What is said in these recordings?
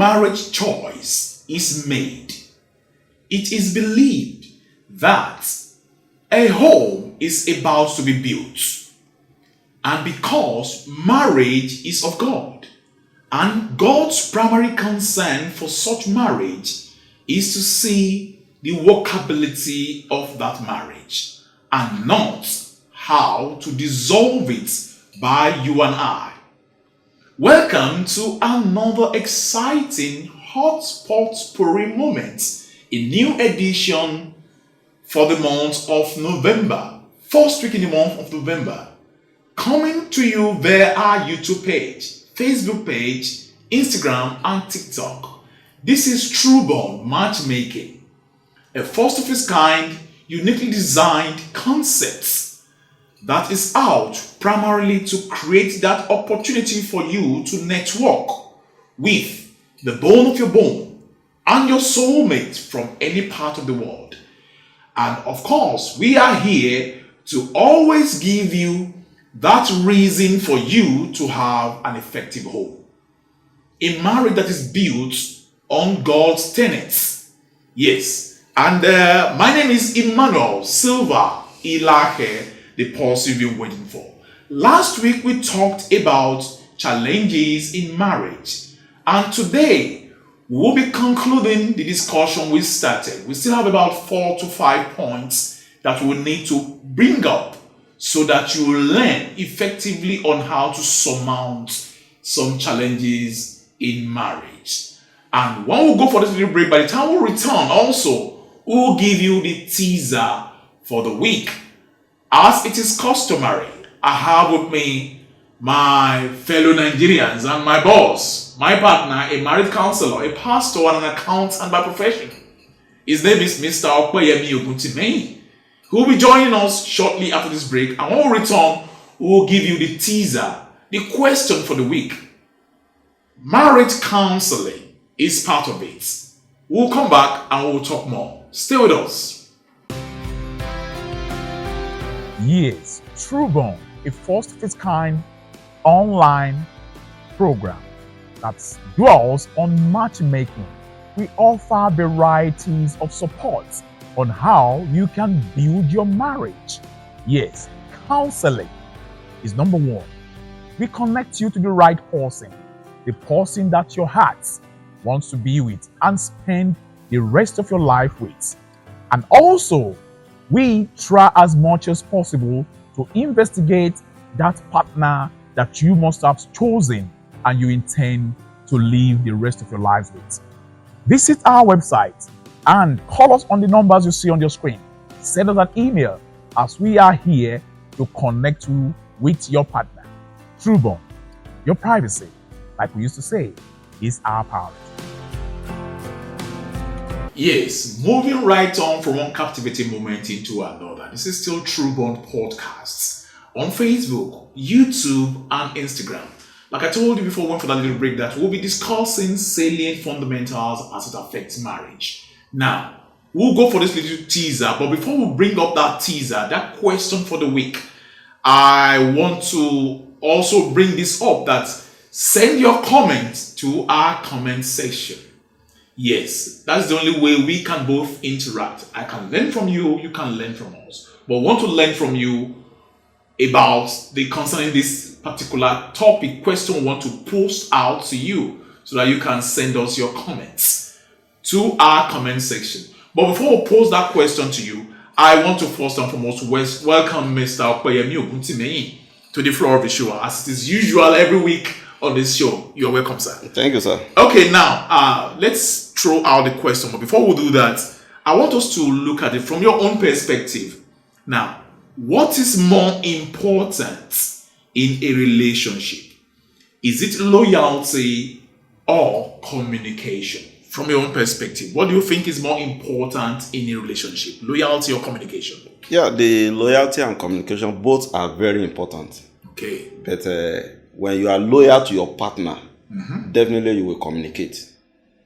marriage choice is made, it is believed that a home is about to be built. And because marriage is of God, and God's primary concern for such marriage is to see the workability of that marriage and not how to dissolve it by you and I. Welcome to another exciting hotspot potpourri moment, a new edition for the month of November, first week in the month of November, coming to you via our YouTube page, Facebook page, Instagram and TikTok. This is Trueborn Matchmaking, a first of its kind, uniquely designed concept that is out primarily to create that opportunity for you to network with the bone of your bone and your soulmate from any part of the world. And of course, we are here to always give you that reason for you to have an effective home. A marriage that is built on God's tenets. Yes. And my name is Emmanuel Silva Ilahe, the person you've been waiting for. Last week we talked about challenges in marriage. And today we'll be concluding the discussion we started. We still have about 4 to 5 points that we need to bring up so that you will learn effectively on how to surmount some challenges in marriage. And when we go for this little break, by the time we return also, we'll give you the teaser for the week. As it is customary, I have with me my fellow Nigerians and my boss, my partner, a marriage counselor, a pastor, and an accountant by profession. His name is Mr. Okweyemi Oguntimei, who will be joining us shortly after this break. And when we return, we will give you the teaser, the question for the week. Marriage counseling is part of it. We'll come back and we'll talk more. Stay with us. Yes, Trueborn, a first of its kind online program that dwells on matchmaking. We offer varieties of support on how you can build your marriage. Yes, counseling is number one. We connect you to the right person, the person that your heart wants to be with and spend the rest of your life with. And also, we try as much as possible to investigate that partner that you must have chosen and you intend to live the rest of your lives with. Visit our website and call us on the numbers you see on your screen. Send us an email as we are here to connect you with your partner. Trueborn, your privacy, like we used to say, is our power. Yes, moving right on from one captivating moment into another. This is still Trueborn Podcasts on Facebook, YouTube, and Instagram. Like I told you before we went for that little break, that we'll be discussing salient fundamentals as it affects marriage. Now, we'll go for this little teaser, but before we bring up that teaser, that question for the week, I want to also bring this up, that send your comments to our comment section. Yes, that's the only way we can both interact. I can learn from you, you can learn from us. But want to learn from you about concerning this particular topic, question we want to post out to you so that you can send us your comments to our comment section. But before we pose that question to you, I want to first and foremost welcome Mr. Okweyemi Oguntimei to the floor of the show. As it is usual every week on this show, you're welcome, sir. Thank you, sir. Okay, now let's throw out the question. But before we do that, I want us to look at it from your own perspective. Now, what is more important in a relationship? Is it loyalty or communication? From your own perspective, what do you think is more important in a relationship? Loyalty or communication? Yeah, the loyalty and communication both are very important. Okay. But when you are loyal to your partner, definitely you will communicate.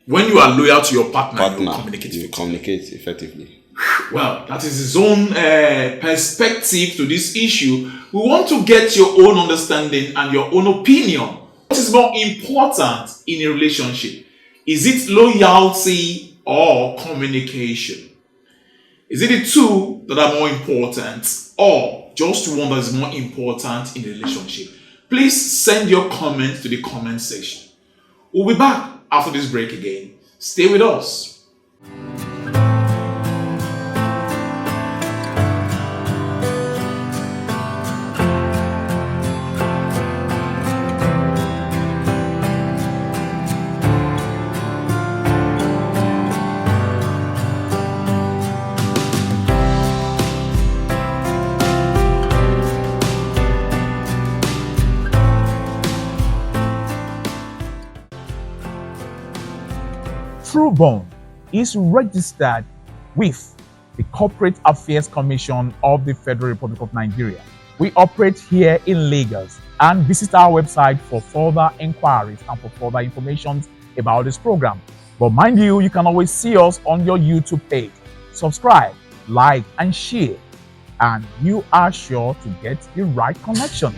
When you are loyal to your partner you will communicate. You will communicate effectively. Well, that is his own perspective to this issue. We want to get your own understanding and your own opinion. What is more important in a relationship? Is it loyalty or communication? Is it the two that are more important, or just one that is more important in a relationship? Please send your comments to the comment section. We'll be back after this break again. Stay with us. TrueBond is registered with the Corporate Affairs Commission of the Federal Republic of Nigeria. We operate here in Lagos, and visit our website for further inquiries and for further information about this program. But mind you, you can always see us on your YouTube page. Subscribe, like, and share, and you are sure to get the right connections.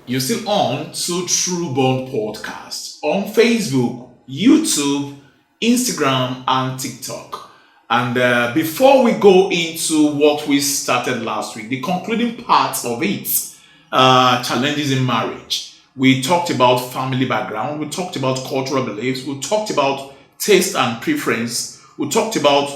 You're still on to TrueBond Podcast on Facebook, YouTube, Instagram, and TikTok. And before we go into what we started last week, the concluding part of it, challenges in marriage. We talked about family background, we talked about cultural beliefs, we talked about taste and preference, we talked about,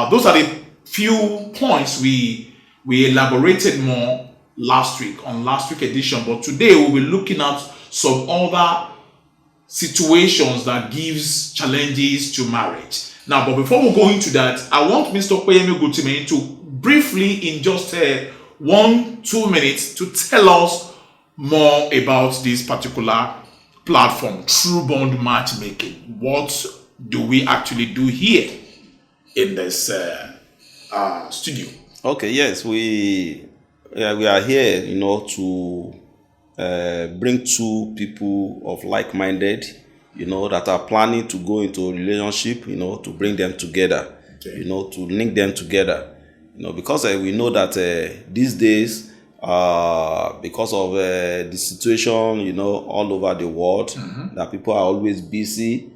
those are the few points we elaborated more last week, on last week edition. But today we'll be looking at some other situations that gives challenges to marriage. Now, but before we go into that, I want Mr. Opeyemi Ogutime to briefly, in just 1-2 minutes, to tell us more about this particular platform, TrueBond Matchmaking. What do we actually do here in this studio? Okay, yes, we are here, to bring two people of like-minded, that are planning to go into a relationship, to bring them together, okay. To link them together, because we know that these days, because of the situation, all over the world, that people are always busy,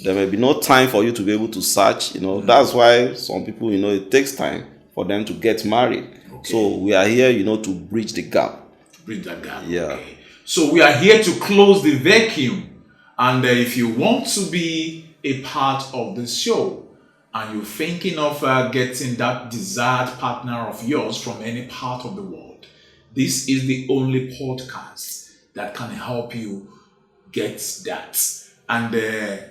there may be no time for you to be able to search, that's why some people, it takes time for them to get married. Okay. So we are here, to bridge the gap. Bridge that gap. Yeah. Okay. So we are here to close the vacuum. And if you want to be a part of the show and you're thinking of getting that desired partner of yours from any part of the world, this is the only podcast that can help you get that. And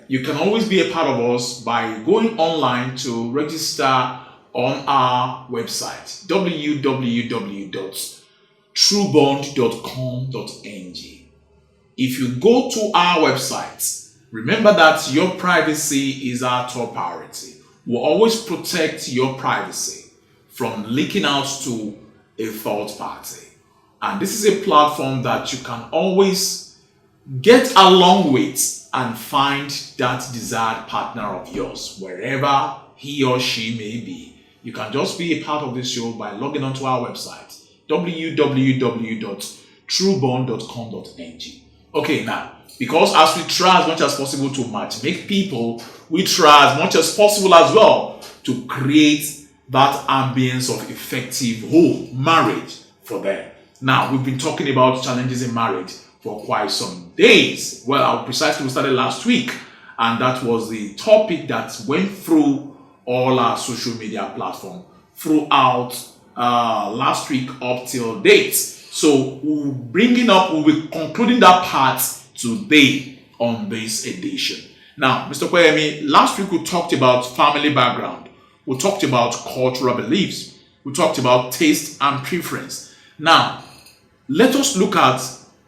you can always be a part of us by going online to register on our website, www.truebond.com.ng. If you go to our website, remember that your privacy is our top priority. We'll always protect your privacy from leaking out to a third party. And this is a platform that you can always get along with and find that desired partner of yours, wherever he or she may be. You can just be a part of this show by logging onto our website, www.truebond.com.ng. Okay, now, because as we try as much as possible to matchmake people, we try as much as possible as well to create that ambience of effective home marriage for them. Now, we've been talking about challenges in marriage for quite some days. Well, precisely we started last week, and that was the topic that went through all our social media platforms throughout last week up till date. So we'll be concluding that part today on this edition. Now, Mr. Opeyemi, last week we talked about family background. We talked about cultural beliefs. We talked about taste and preference. Now, let us look at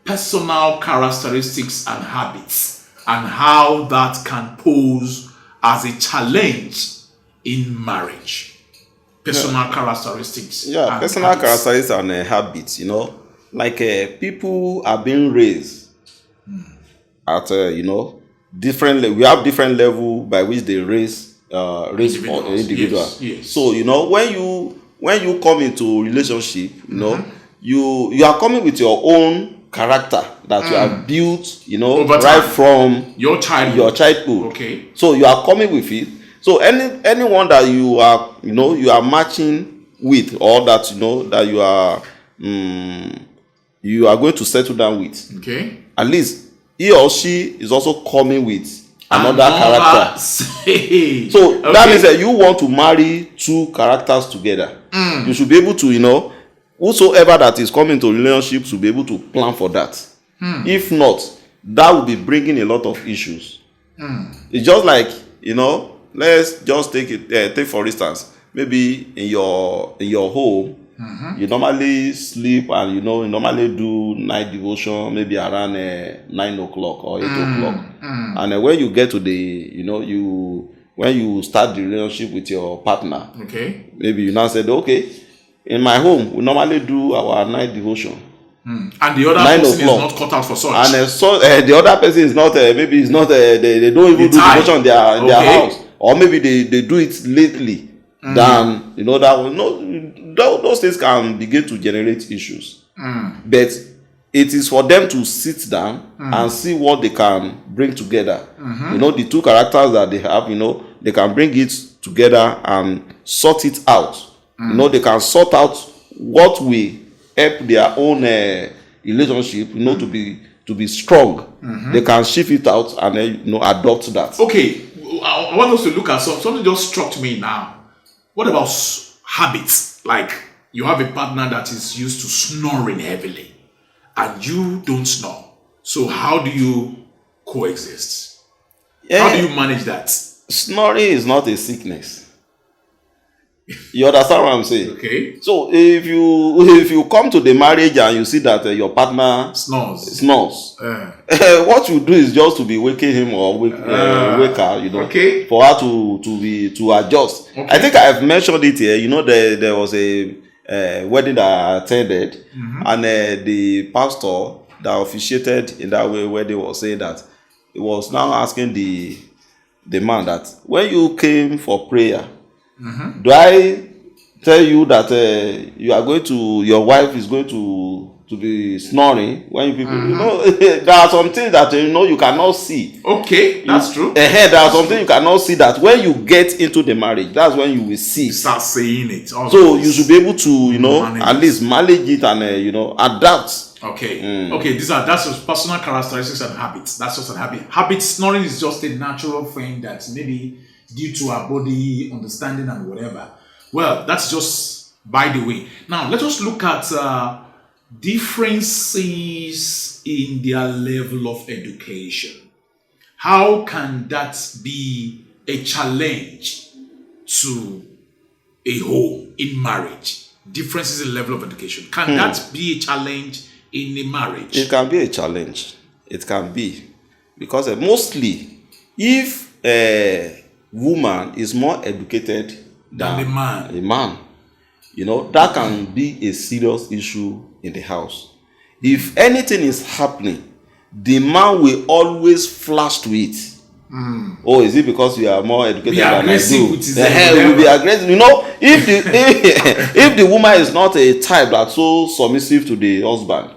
personal characteristics and habits and how that can pose as a challenge in marriage. Personal characteristics. Yeah, personal characteristics and habits, like people are being raised at, different we have different level by which they raise individuals. Yes. So, when you come into relationship, you are coming with your own character that you have built, Over right time. from Your childhood. your childhood. Okay. So you are coming with it. So anyone that you are, you are matching with, or that that you are going to settle down with, Okay. at least he or she is also coming with another character. So that means that you want to marry two characters together. You should be able to, whosoever that is coming to relationship should be able to plan for that. If not, that will be bringing a lot of issues. It's just like, let's just take for instance, maybe in your home, you normally sleep and you normally do night devotion maybe around 9 o'clock or 8 o'clock. And when you get to when you start the relationship with your partner, Okay. maybe you now said, okay, in my home we normally do our night devotion. And the other 9 person o'clock. is not cut out for such. And the other person is not maybe it's not they don't even do devotion in their house, or maybe they do it lately than that one. No, those things can begin to generate issues. But it is for them to sit down and see what they can bring together. The two characters that they have, they can bring it together and sort it out. They can sort out what will help their own relationship, to be strong. They can shift it out and then adopt that. Okay, I want us to look at something just struck me now. What about habits? Like you have a partner that is used to snoring heavily, and you don't snore. So how do you coexist? How do you manage that? Snoring is not a sickness. You understand what I'm saying? Okay. So if you come to the marriage and you see that your partner Snores. what you do is just to be waking him or wake her, Okay. for her to adjust. Okay. I think I have mentioned it here. There was a wedding that I attended, and the pastor that officiated in that wedding was saying that he was now asking the man that when you came for prayer, do I tell you that your wife is going to be snoring when people there are some things that you cannot see. Okay, that's true. There are some things you cannot see that when you get into the marriage, that's when you will see. You start saying it. So you should be able to at least manage it and adapt. Okay. Okay, that's just personal characteristics and habits. That's just a habit. Habit snoring is just a natural thing that maybe due to our body understanding and whatever. Well, that's just by the way. Now let us look at differences in their level of education. How can that be a challenge to a home in marriage? Differences in level of education. Can that be a challenge in a marriage? It can be a challenge. It can be. Because mostly, if a woman is more educated than a man, that can be a serious issue in the house. If anything is happening, the man will always flash to it. Oh, is it because you are more educated than I do? The hell will be aggressive. If the woman is not a type that's so submissive to the husband,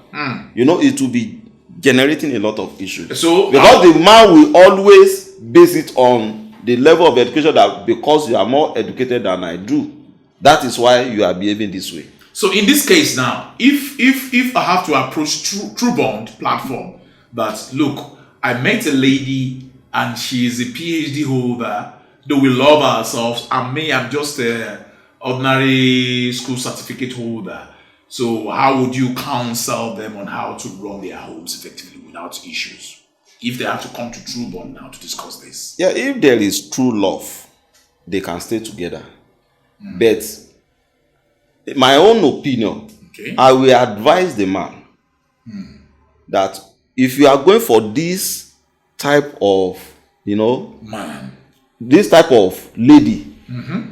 it will be generating a lot of issues. So because the man will always base it on the level of education that because you are more educated than I do, that is why you are behaving this way. So in this case now, if I have to approach TrueBond platform, that look, I met a lady and she is a PhD holder, though we love ourselves, and me, I'm just an ordinary school certificate holder. So how would you counsel them on how to run their homes effectively without issues? If they have to come to TrueBond now to discuss this. Yeah, if there is true love, they can stay together. But in my own opinion, I will advise the man that if you are going for this type of, man, this type of lady,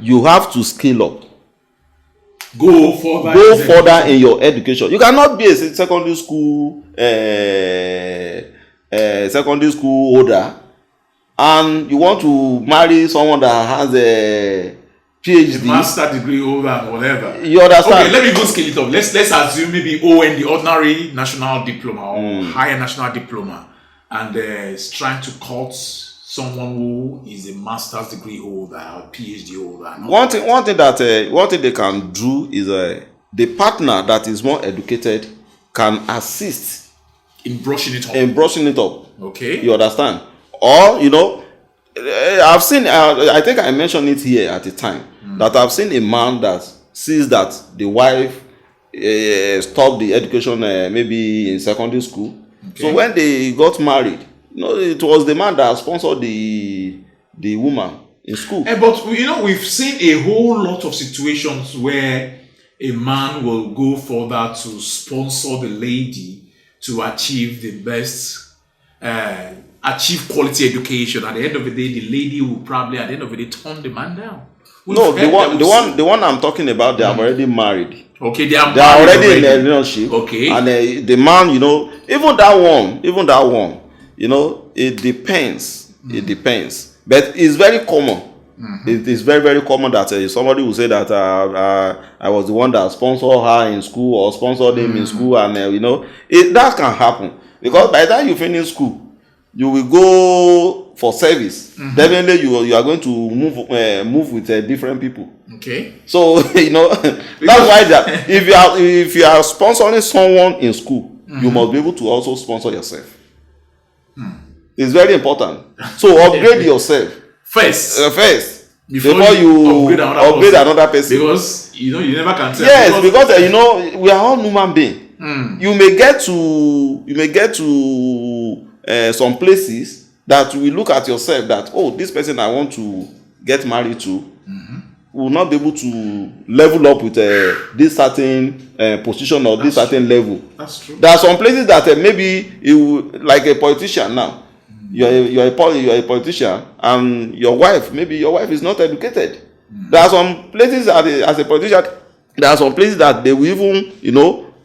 you have to scale up. Go further in your education. You cannot be a secondary school holder and you want to marry someone that has PhD. master degree holder and whatever. You understand? Okay, let me go scale it up. Let's assume maybe ON, the ordinary national diploma or higher national diploma, and is trying to cut someone who is a master's degree holder or PhD holder. One thing they can do is the partner that is more educated can assist in brushing it up. Okay. You understand? Or I've seen. I think I mentioned it here at the time that I've seen a man that sees that the wife stopped the education maybe in secondary school. Okay. So when they got married, it was the man that sponsored the woman in school. But we've seen a whole lot of situations where a man will go further to sponsor the lady to achieve the best, achieve quality education. At the end of the day, the lady will probably, at the end of the day, turn the man down. The one I'm talking about, they are already married. Okay, they are already in a relationship. Okay, and the man, even that one, it depends. It depends, but it's very common. It is very, very common that somebody will say that I was the one that sponsored her in school or sponsored him in school, and that can happen because by the time you finish school, you will go for service. Definitely, you are going to move with different people. Okay. So that's why if you are sponsoring someone in school, you must be able to also sponsor yourself. It's very important. So upgrade yourself first before you upgrade another person. Because you never can tell. Yes, because we are all human beings. You may get to some places that you will look at yourself that, this person I want to get married to will not be able to level up with this certain position or this certain level. That's true. There are some places that maybe like a politician now. You're a politician, and your wife is not educated. There are some places as a politician, there are some places that they will even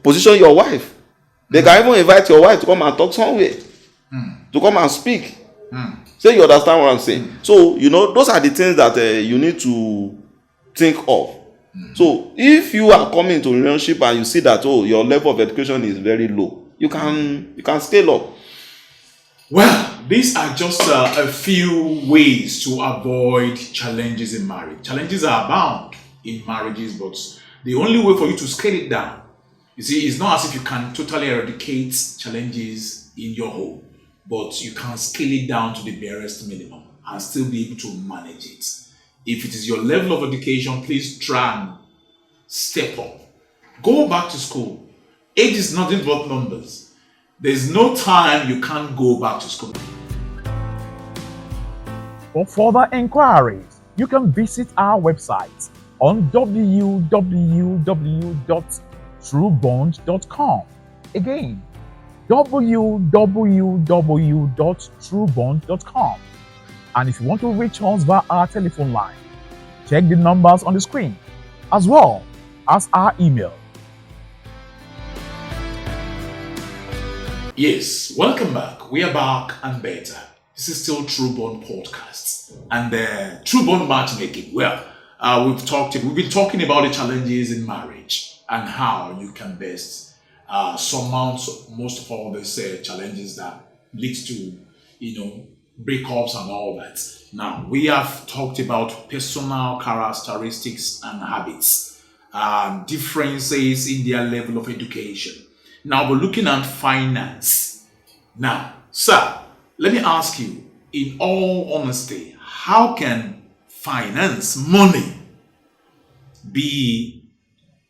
position your wife. They can even invite your wife to come and talk somewhere, to come and speak. So you understand what I'm saying? So those are the things that you need to think of. So if you are coming into a relationship and you see that your level of education is very low, you can scale up. Well, these are just a few ways to avoid challenges in marriage. Challenges are abound in marriages, but the only way for you to scale it down, you see, it's not as if you can totally eradicate challenges in your home, but you can scale it down to the barest minimum and still be able to manage it. If it is your level of education, please try and step up. Go back to school. Age is nothing but numbers. There's no time you can't go back to school. For further inquiries, you can visit our website on www.truebond.com. Again, www.truebond.com. And if you want to reach us via our telephone line, check the numbers on the screen, as well as our email. Yes, welcome back. We are back and better. This is still True Bond Podcast and True Bond Matchmaking. Well, we've been talking about the challenges in marriage and how you can best surmount most of all these challenges that leads to breakups and all that. Now we have talked about personal characteristics and habits, differences in their level of education. Now we're looking at finance. Now, sir, let me ask you, in all honesty, how can finance, money, be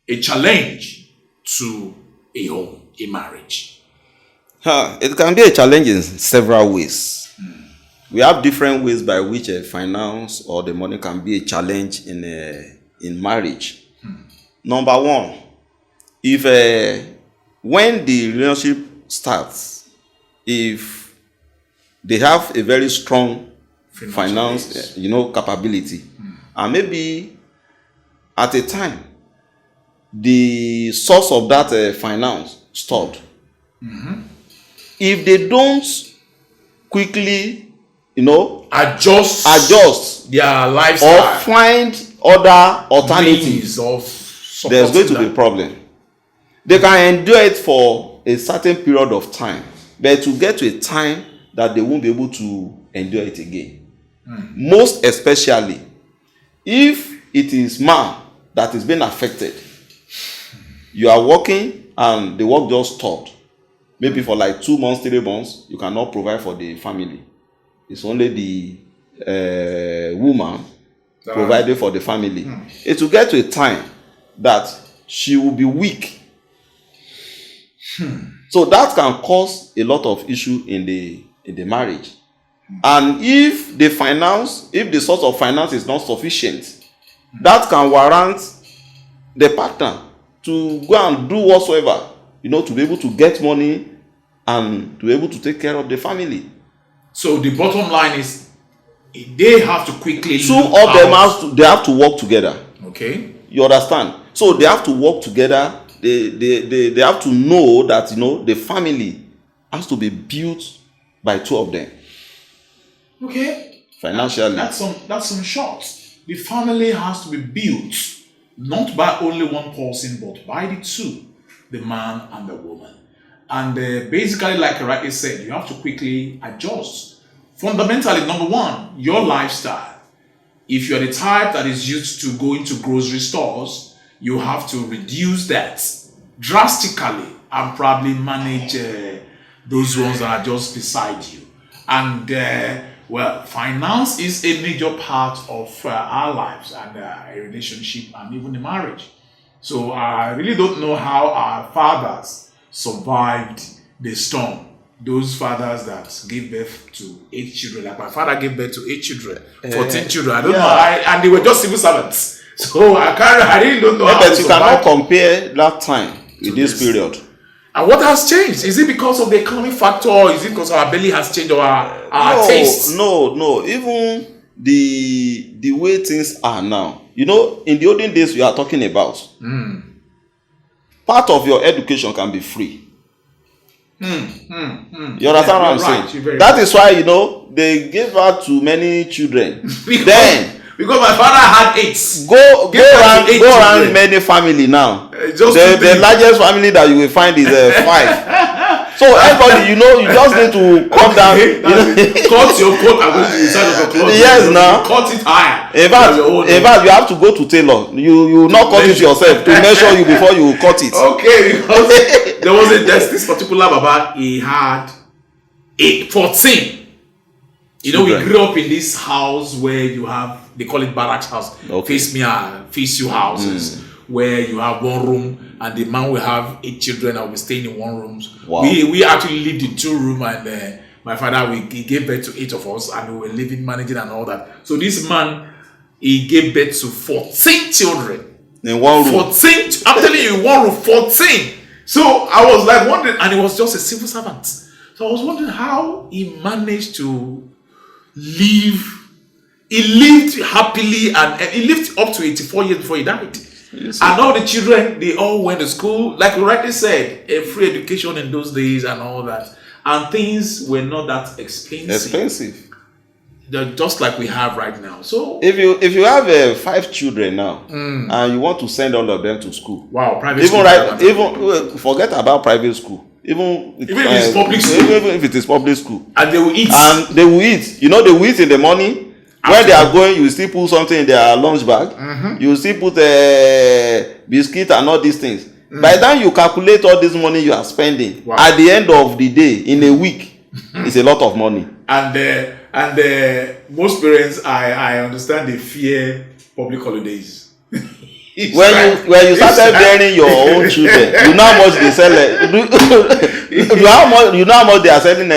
a challenge to a home, a marriage? It can be a challenge in several ways. We have different ways by which finance or the money can be a challenge in marriage. Number one, if when the relationship starts, if they have a very strong finance, capability, and maybe at a time the source of that finance stopped. If they don't quickly, adjust their lifestyle, or find other alternatives, means of there's going to supporting be a problem. They can endure it for a certain period of time, but to get to a time that they won't be able to endure it again. Most especially if it is man that is being affected. You are working and the work just stopped. Maybe for like 2 months, 3 months, you cannot provide for the family. It's only the woman providing for the family. It will get to a time that she will be weak. So that can cause a lot of issue in the marriage. And if the source of finance is not sufficient, that can warrant the partner to go and do whatsoever, to be able to get money and to be able to take care of the family. So the bottom line is they have to quickly Two of them have to work together. Okay. You understand? So they have to work together. They have to know that the family has to be built by two of them. Okay. Financially. That's some short. The family has to be built not by only one person, but by the two, the man and the woman. And basically, like I rightly said, you have to quickly adjust. Fundamentally, number one, your lifestyle. If you're the type that is used to going to grocery stores, you have to reduce that drastically and probably manage those ones that are just beside you. And finance is a major part of our lives and a relationship and even a marriage. So I really don't know how our fathers survived the storm. Those fathers that gave birth to 8 children, like my father gave birth to 8 children, 14 children. I don't know, and they were just civil servants. So I really don't know how but to you survive. cannot compare that time with this period. And what has changed? Is it because of the economic factor, or is it because our belly has changed, or our taste? No. Even the way things are now. In the olden days we are talking about, part of your education can be free. You understand what I'm saying? That is why they gave out to many children. Because my father had 8. Go around many family now. The largest family that you will find is 5. So everybody, you just need to come down. Cut your coat and go to the side of your cloth. Yes, now. Cut it higher. In fact, you have to go to tailor. You not cut it yourself to measure you before you cut it. Okay, because there was this particular Baba. He had 14. We grew up in this house where you have, they call it barracks house, face me and face you houses, where you have one room and the man will have 8 children and will be staying in one room. Wow. We actually lived in 2 rooms, and my father, he gave birth to 8 of us, and we were living, managing and all that. So this man, he gave birth to 14 children. In one room. 14, I'm telling you, in one room, 14. So I was like wondering, and he was just a civil servant. So I was wondering how he managed to live. He lived happily, and he lived up to 84 years before he died. Yes. And all the children, they all went to school. Like we rightly said, a free education in those days and all that. And things were not that expensive. They're just like we have right now. So if you have 5 children now, and you want to send all of them to school, wow, private school. Forget about private school. Even if it's public school. Even if it is public school. And they will eat. They will eat in the morning. When they are going, you still put something in their lunch bag. You still put biscuit and all these things. By the time you calculate all this money you are spending, at the end of the day, in a week, it's a lot of money. And most parents, I understand, they fear public holidays. When you started bearing your own children, you know how much they sell you know how much they are selling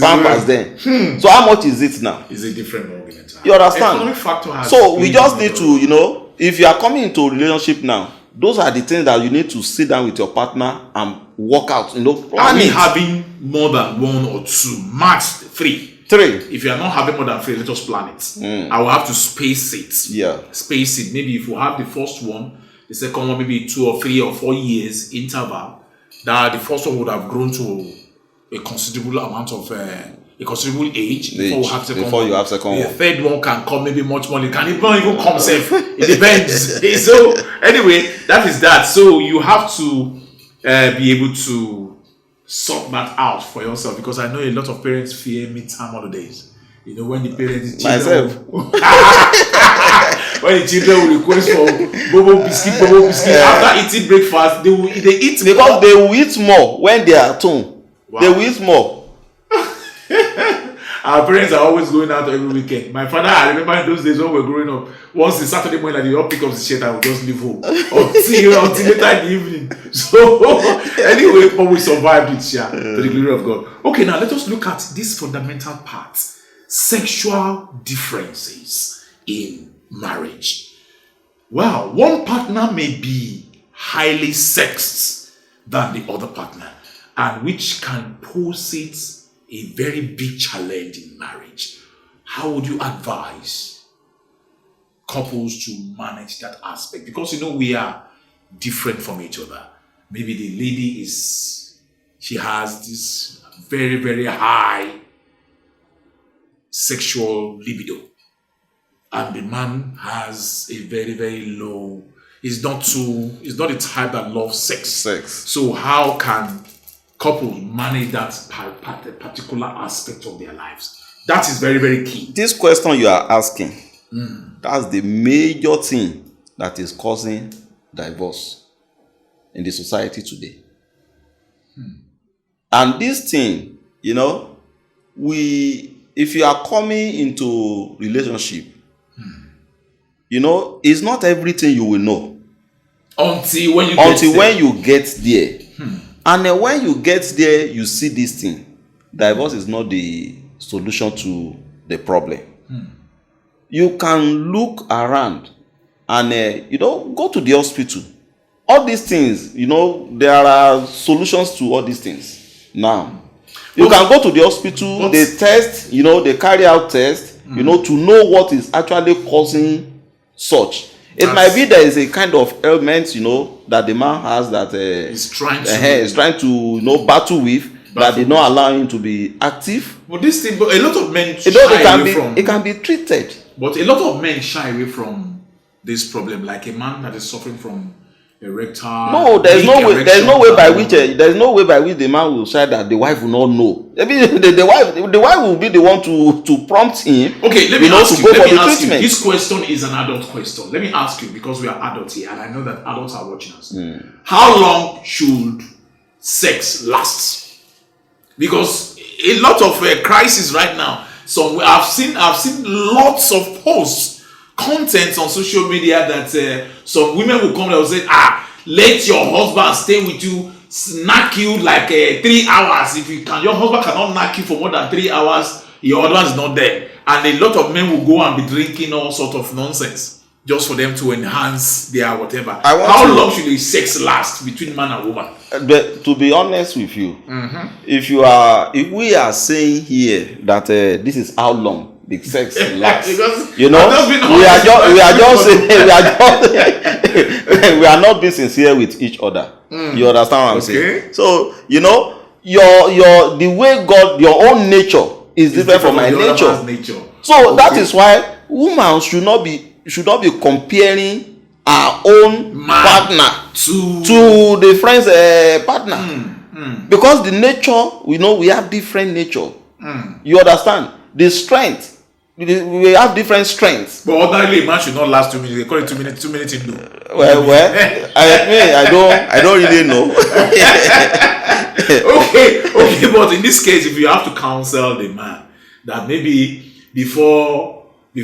Pampers then. So how much is it now? It's a different argument. You understand? Economic factor has so we just need to, if you are coming into a relationship now, those are the things that you need to sit down with your partner and work out. Only having more than 1 or 2, max 3. If you are not having more than 3, let us plan it. I will have to space it. Yeah. Space it. Maybe if you have the first one, the second one maybe 2 or 3 or 4 years interval, that the first one would have grown to a considerable amount of a considerable age before we have second before one. you have second The one. third one can come maybe much more. It can even come safe. It depends. So anyway, that is that. So you have to be able to sort that out for yourself, because I know a lot of parents fear midterm holidays. You know, when the parents Myself. when the children will request for bobo biscuit. After eating breakfast, they eat Because more. they will eat more when they are at home. Wow. They will eat more. Our parents are always going out every weekend. My father, I remember in those days when we were growing up, once the Saturday morning, like, they all pick up the shirt and we just leave home until later in the evening. So anyway, but we survived it, yeah, to the glory of God. Okay, now let us look at this fundamental part: sexual differences in marriage. Well, one partner may be highly sexed than the other partner, and which can pose it a very big challenge in marriage. How would you advise couples to manage that aspect? Because you know we are different from each other. Maybe the lady she has this very, very high sexual libido, and the man has a very, very low. He's not the type that loves sex. So how can couples manage that particular aspect of their lives? That is very, very key. This question you are asking, that's the major thing that is causing divorce in the society today. And this thing, you know, if you are coming into relationship, you know, it's not everything you will know until when you get there. And then when you get there, you see this thing. Divorce is not the solution to the problem. You can look around and, you know, go to the hospital. All these things, you know, there are solutions to all these things. Now, you can go to the hospital, they test, you know, they carry out tests, you know, to know what is actually causing such. It might be there is a kind of ailment, you know, that the man has that he's trying to you know, battle with, that did not allow him to be active. But this thing, a lot of men it can be treated. But a lot of men shy away from this problem, like a man that is suffering from erectile. No, there's no way by which the man will say that the wife will not know. Maybe the wife will be the one to prompt him. Okay, let me ask you. This question is an adult question. Let me ask you, because we are adults here, and I know that adults are watching us. How long should sex last? Because a lot of crisis right now. So I've seen lots of posts, content on social media that some women will come and will say, let your husband stay with you, snack you like 3 hours. If you can, your husband cannot knock you for more than 3 hours, your husband is not there. And a lot of men will go and be drinking all sort of nonsense just for them to enhance their whatever. How long should the sex last between man and woman? But to be honest with you, if we are saying here that this is how long the sex lasts, you know, we are not being sincere with each other. You understand what I'm saying? So, you know, the way God, your own nature is different from my nature. So that is why woman should not be comparing our own partner to the friend's partner. Because the nature, we know we have different nature. You understand? The strength, we have different strengths. But ordinarily, a man should not last 2 minutes. They call it 2 minutes. 2 minutes in. Well, I don't really know. Okay, but in this case, if you have to counsel the man that maybe before he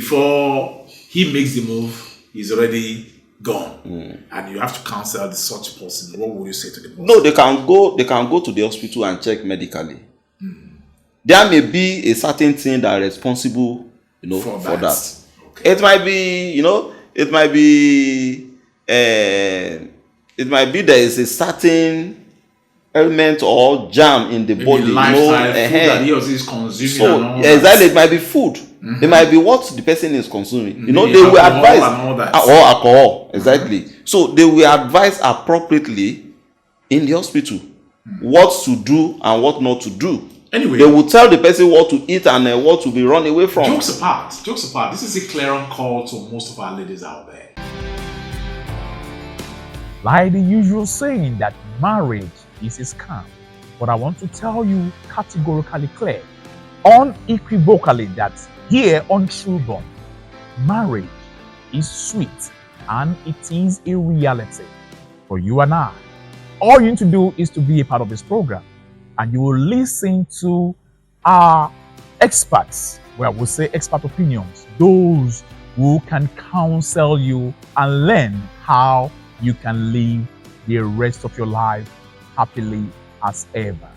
makes the move, he's already gone, and you have to counsel such person, what would you say to the person? No, they can go to the hospital and check medically. There may be a certain thing that is responsible, you know, for that. Okay. It might be, you know, it might be there is a certain element or germ in the body, lifestyle, food that he or she is consuming. So exactly, it might be food. It might be what the person is consuming. You know, they will advise or alcohol. Exactly. So they will advise appropriately in the hospital what to do and what not to do Anyway, they will tell the person what to eat and what to be run away from. Jokes apart, this is a clarion call to most of our ladies out there. Like the usual saying that marriage is a scam. But I want to tell you categorically clear, unequivocally, that here on TrueBond, marriage is sweet and it is a reality for you and I. All you need to do is to be a part of this program, and you will listen to our experts, well, we'll say expert opinions, those who can counsel you and learn how you can live the rest of your life happily as ever.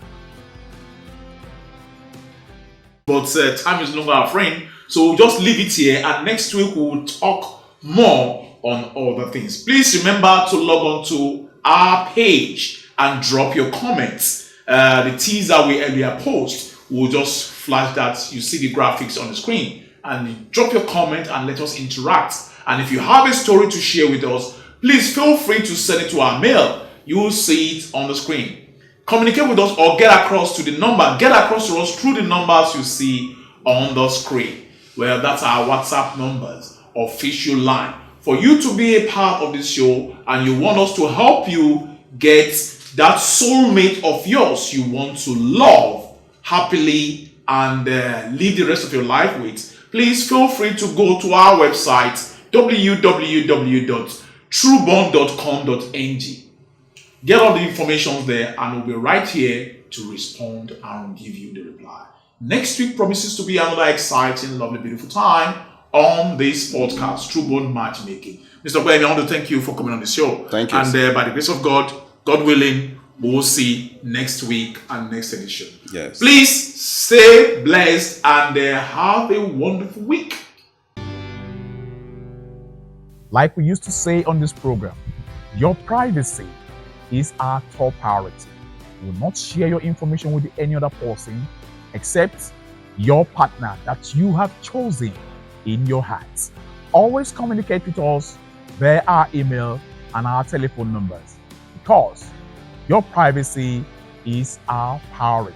But time is no longer our friend, so we'll just leave it here, and next week we'll talk more on other things. Please remember to log on to our page and drop your comments. The teaser we earlier post will just flash that. You see the graphics on the screen, and you drop your comment and let us interact. And if you have a story to share with us, please feel free to send it to our mail. You will see it on the screen. Communicate with us or get across to the number. Get across to us through the numbers you see on the screen. Well, that's our WhatsApp numbers, official line. For you to be a part of this show and you want us to help you get that soulmate of yours you want to love happily and live the rest of your life with, please feel free to go to our website, www.truebond.com.ng. Get all the information there, and we'll be right here to respond and give you the reply. Next week promises to be another exciting, lovely, beautiful time on this podcast, TrueBond Matchmaking. Mr. Kwame, I want to thank you for coming on the show. Thank you. And by the grace of God, God willing, we'll see next week and next edition. Yes. Please stay blessed and have a wonderful week. Like we used to say on this program, your privacy is our top priority. We will not share your information with any other person except your partner that you have chosen in your heart. Always communicate with us via our email and our telephone numbers, because your privacy is our priority.